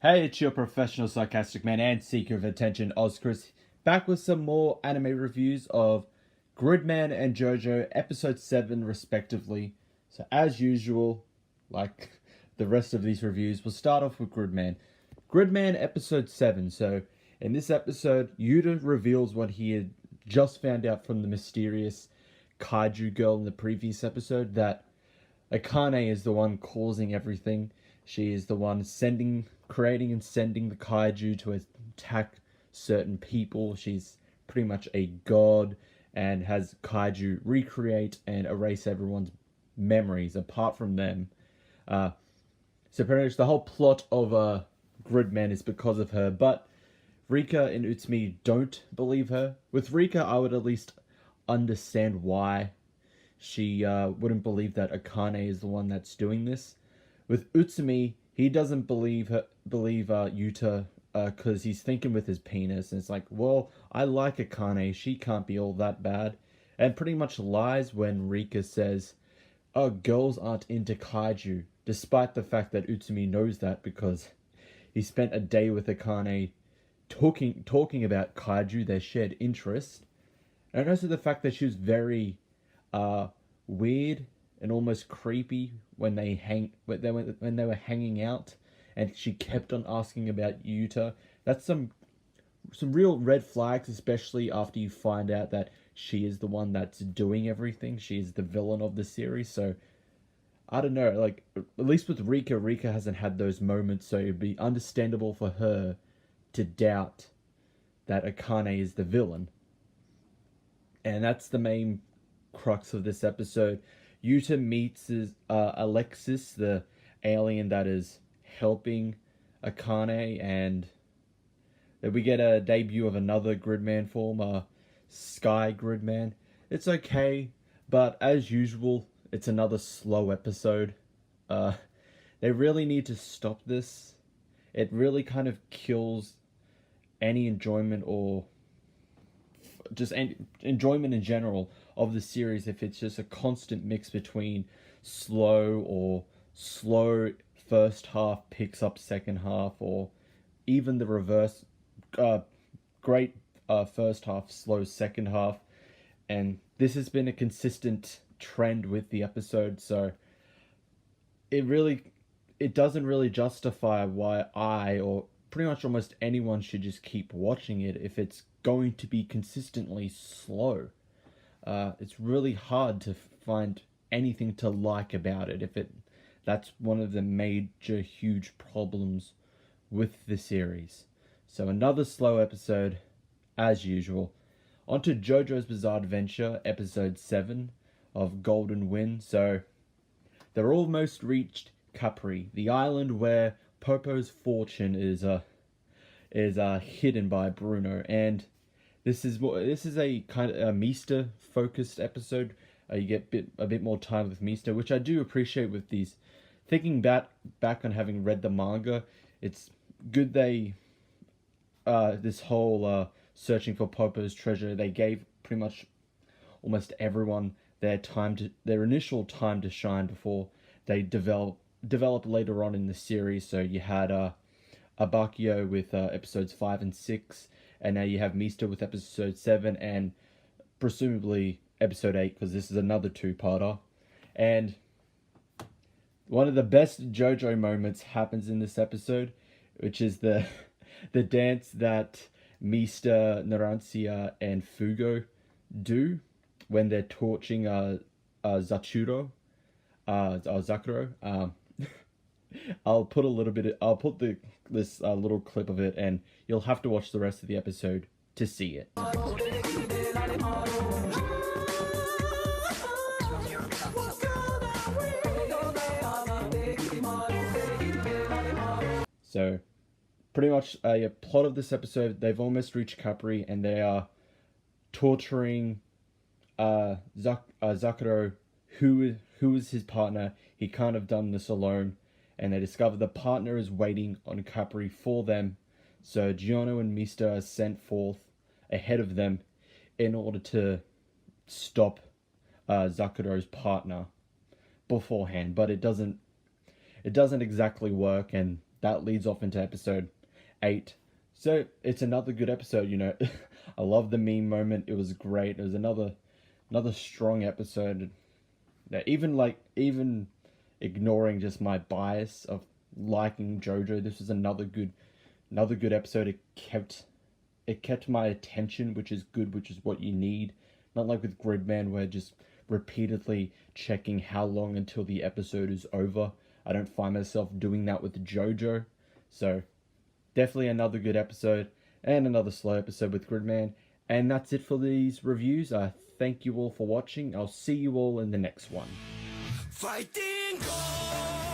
Hey, it's your professional sarcastic man and seeker of attention, Ozchris, back with some more anime reviews of Gridman and JoJo episode 7 respectively. So as usual, like the rest of these reviews, we'll start off with Gridman. Gridman episode 7. So in this episode, Yuta reveals what he had just found out from the mysterious kaiju girl in the previous episode, that Akane is the one causing everything. She is the one creating and sending the kaiju to attack certain people. She's pretty much a god and has kaiju recreate and erase everyone's memories apart from them. So pretty much the whole plot of Gridman is because of her, but Rika and Utsumi don't believe her. With Rika, I would at least understand why she wouldn't believe that Akane is the one that's doing this. With Utsumi, he doesn't believe Yuta because he's thinking with his penis, and it's like, well, I like Akane, she can't be all that bad. And pretty much lies when Rika says, oh, girls aren't into kaiju, despite the fact that Utsumi knows that because he spent a day with Akane talking about kaiju, their shared interest. And also the fact that she was very weird and almost creepy when they were hanging out, and she kept on asking about Yuta. That's some real red flags, especially after you find out that she is the one that's doing everything. She is the villain of the series. So I don't know, like, at least with Rika hasn't had those moments, so it'd be understandable for her to doubt that Akane is the villain. And that's the main crux of this episode. Yuta meets Alexis, the alien that is helping Akane, and then we get a debut of another Gridman form, Sky Gridman. It's okay, but as usual, it's another slow episode. They really need to stop this. It really kind of kills any enjoyment or just enjoyment in general of the series if it's just a constant mix between slow first half picks up second half, or even the reverse, great first half, slow second half. And this has been a consistent trend with the episode, so it doesn't really justify why I, or pretty much almost anyone, should just keep watching it if it's going to be consistently slow. It's really hard to find anything to like about it that's one of the major huge problems with the series. So another slow episode as usual. On to JoJo's Bizarre Adventure episode 7 of Golden Wind. So they're almost reached Capri, the island where Popo's fortune is hidden by Bruno, and this is a kind of a Mista focused episode. You get a bit more time with Mista, which I do appreciate with these. Thinking back on having read the manga, it's good they this whole searching for Popo's treasure, they gave pretty much almost everyone their initial time to shine before they develop later on in the series. So you had Abakio with episodes 5 and 6, and now you have Mista with episode 7 and presumably episode 8, because this is another two-parter. And one of the best JoJo moments happens in this episode, which is the dance that Mista, Narancia, and Fugo do when they're torching Zucchero. I'll put this little clip of it, and you'll have to watch the rest of the episode to see it. So, pretty much a plot of this episode, they've almost reached Capri, and they are torturing Zucchero, who is his partner. He can't have done this alone, and they discover the partner is waiting on Capri for them. So Giorno and Mista are sent forth ahead of them in order to stop Zucchero's partner beforehand, but it doesn't exactly work, and that leads off into episode 8. So it's another good episode, you know. I love the meme moment. It was great. It was another strong episode. Yeah, even ignoring just my bias of liking JoJo, this was another good episode. It kept my attention, which is good, which is what you need. Not like with Gridman, where just repeatedly checking how long until the episode is over. I don't find myself doing that with JoJo. So definitely another good episode and another slow episode with Gridman. And that's it for these reviews. Thank you all for watching. I'll see you all in the next one. Fighting God!